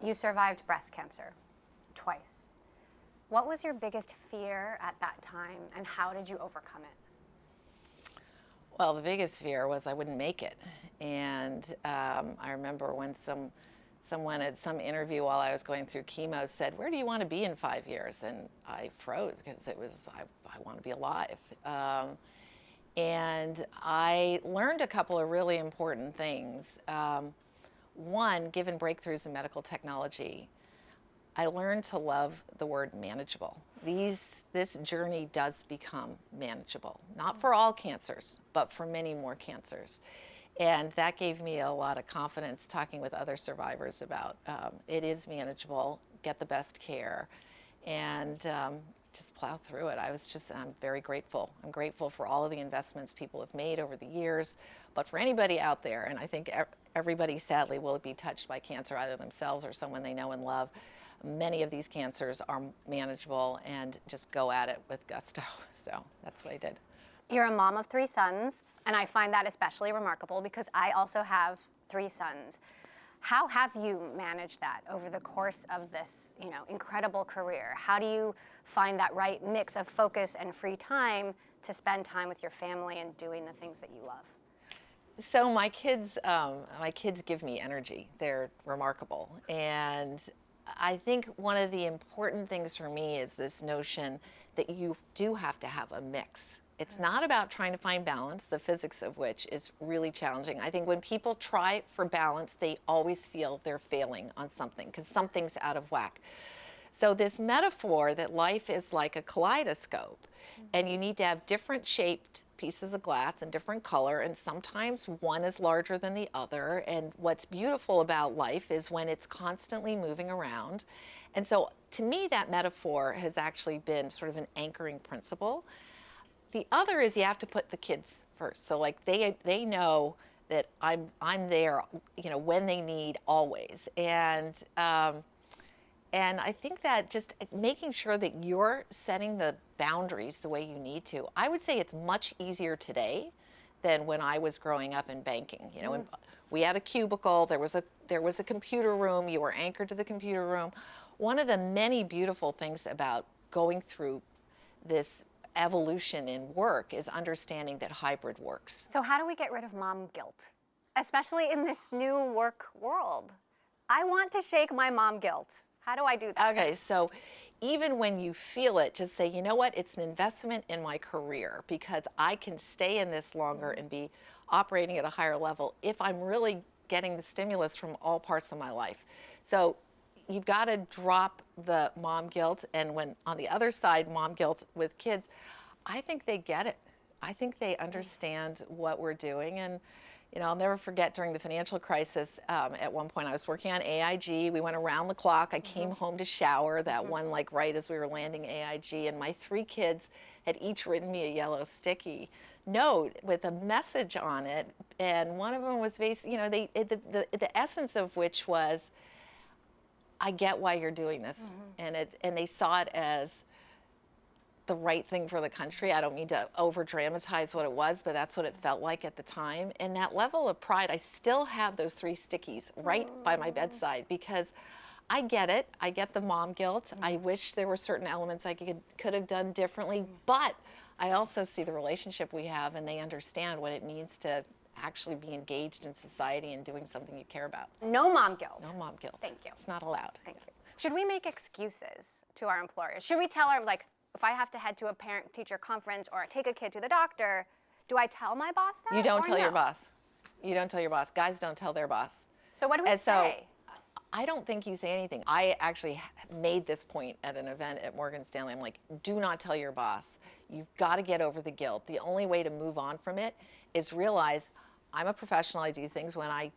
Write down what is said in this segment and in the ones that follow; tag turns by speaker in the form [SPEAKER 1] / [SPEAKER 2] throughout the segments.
[SPEAKER 1] You survived breast cancer twice. What was your biggest fear at that time, and how did you overcome it?
[SPEAKER 2] Well, the biggest fear was I wouldn't make it. And I remember when someone at some interview while I was going through chemo said, "Where do you want to be in 5 years?" And I froze because I want to be alive. And I learned a couple of really important things. One, given breakthroughs in medical technology, I learned to love the word manageable. This journey does become manageable, not for all cancers, but for many more cancers. And that gave me a lot of confidence talking with other survivors about it is manageable, get the best care, and just plow through it. I'm very grateful. I'm grateful for all of the investments people have made over the years, but for anybody out there, and I think everybody sadly will be touched by cancer, either themselves or someone they know and love. Many of these cancers are manageable, and just go at it with gusto. So that's what I did.
[SPEAKER 1] You're a mom of 3 sons, and I find that especially remarkable because I also have 3 sons. How have you managed that over the course of this, incredible career? How do you find that right mix of focus and free time to spend time with your family and doing the things that you love?
[SPEAKER 2] So my kids give me energy. They're remarkable. And I think one of the important things for me is this notion that you do have to have a mix. It's not about trying to find balance, the physics of which is really challenging. I think when people try for balance, they always feel they're failing on something because something's out of whack. So this metaphor that life is like a kaleidoscope, and you need to have different shaped pieces of glass and different color, and sometimes one is larger than the other. And what's beautiful about life is when it's constantly moving around. And so to me, that metaphor has actually been sort of an anchoring principle. The other is you have to put the kids first. So like they know that I'm there, when they need always. And I think that just making sure that you're setting the boundaries the way you need to. I would say it's much easier today than when I was growing up in banking. When we had a cubicle, there was a computer room, you were anchored to the computer room. One of the many beautiful things about going through this evolution in work is understanding that hybrid works.
[SPEAKER 1] So how do we get rid of mom guilt, especially in this new work world? I want to shake my mom guilt. How do I do that?
[SPEAKER 2] Okay, so even when you feel it, just say, you know what, it's an investment in my career because I can stay in this longer and be operating at a higher level if I'm really getting the stimulus from all parts of my life. So you've got to drop the mom guilt, and when on the other side, mom guilt with kids, I think they get it. I think they understand what we're doing. And I'll never forget during the financial crisis, at one point I was working on AIG. We went around the clock. I came home to shower that one, like right as we were landing AIG, and my 3 kids had each written me a yellow sticky note with a message on it. And one of them was the essence of which was, I get why you're doing this. And they saw it as the right thing for the country. I don't mean to over dramatize what it was, but that's what it felt like at the time. And that level of pride, I still have those 3 stickies right by my bedside because I get it. I get the mom guilt. I wish there were certain elements I could have done differently, but I also see the relationship we have, and they understand what it means to actually be engaged in society and doing something you care about.
[SPEAKER 1] No mom guilt.
[SPEAKER 2] No mom guilt.
[SPEAKER 1] Thank you.
[SPEAKER 2] It's not allowed.
[SPEAKER 1] Thank you. Should we make excuses to our employers? Should we tell our, if I have to head to a parent-teacher conference or take a kid to the doctor, do I tell my boss that?
[SPEAKER 2] You don't tell your boss. You don't tell your boss. Guys don't tell their boss.
[SPEAKER 1] So what do we say?
[SPEAKER 2] I don't think you say anything. I actually made this point at an event at Morgan Stanley. I'm like, do not tell your boss. You've got to get over the guilt. The only way to move on from it is realize I'm a professional. I do things when I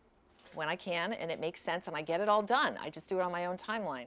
[SPEAKER 2] can, and it makes sense, and I get it all done. I just do it on my own timeline.